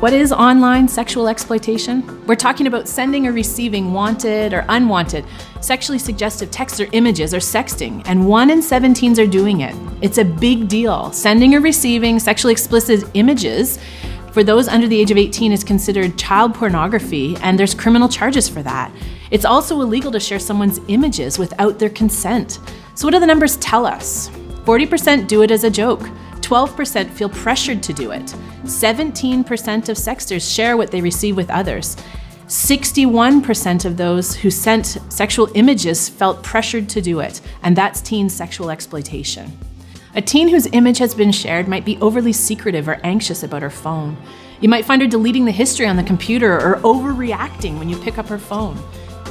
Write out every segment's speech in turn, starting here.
What is online sexual exploitation? We're talking about sending or receiving wanted or unwanted, sexually suggestive texts or images or sexting, and 1 in 7 teens are doing it. It's a big deal. Sending or receiving sexually explicit images for those under the age of 18 is considered child pornography, and there's criminal charges for that. It's also illegal to share someone's images without their consent. So what do the numbers tell us? 40% do it as a joke. 12% feel pressured to do it. 17% of sexters share what they receive with others. 61% of those who sent sexual images felt pressured to do it, and that's teen sexual exploitation. A teen whose image has been shared might be overly secretive or anxious about her phone. You might find her deleting the history on the computer or overreacting when you pick up her phone.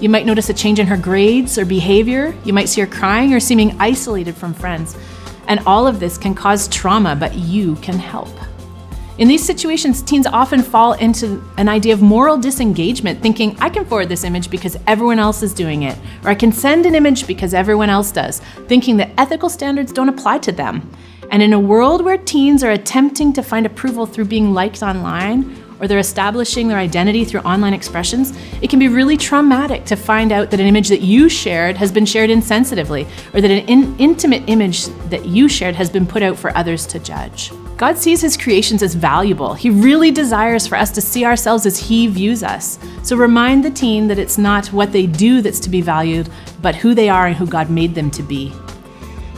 You might notice a change in her grades or behavior. You might see her crying or seeming isolated from friends. And all of this can cause trauma, but you can help. In these situations, teens often fall into an idea of moral disengagement, thinking, I can forward this image because everyone else is doing it, or I can send an image because everyone else does, thinking that ethical standards don't apply to them. And in a world where teens are attempting to find approval through being liked online, or they're establishing their identity through online expressions, it can be really traumatic to find out that an image that you shared has been shared insensitively, or that an intimate image that you shared has been put out for others to judge. God sees his creations as valuable. He really desires for us to see ourselves as he views us. So remind the teen that it's not what they do that's to be valued, but who they are and who God made them to be.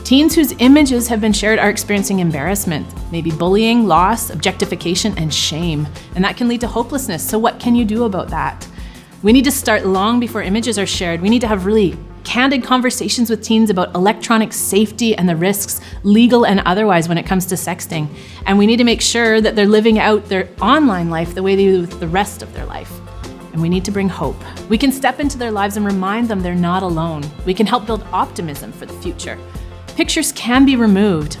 Teens whose images have been shared are experiencing embarrassment, maybe bullying, loss, objectification, and shame. And that can lead to hopelessness. So what can you do about that? We need to start long before images are shared. We need to have really candid conversations with teens about electronic safety and the risks, legal and otherwise, when it comes to sexting. And we need to make sure that they're living out their online life the way they do with the rest of their life. And we need to bring hope. We can step into their lives and remind them they're not alone. We can help build optimism for the future. Pictures can be removed.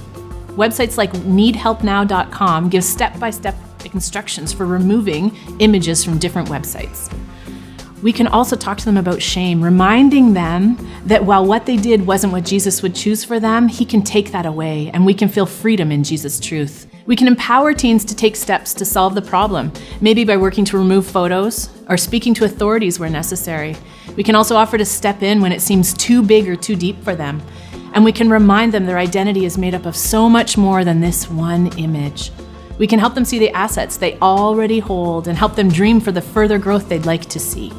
Websites like needhelpnow.com give step-by-step instructions for removing images from different websites. We can also talk to them about shame, reminding them that while what they did wasn't what Jesus would choose for them, he can take that away, and we can feel freedom in Jesus' truth. We can empower teens to take steps to solve the problem, maybe by working to remove photos or speaking to authorities where necessary. We can also offer to step in when it seems too big or too deep for them. And we can remind them their identity is made up of so much more than this one image. We can help them see the assets they already hold and help them dream for the further growth they'd like to see.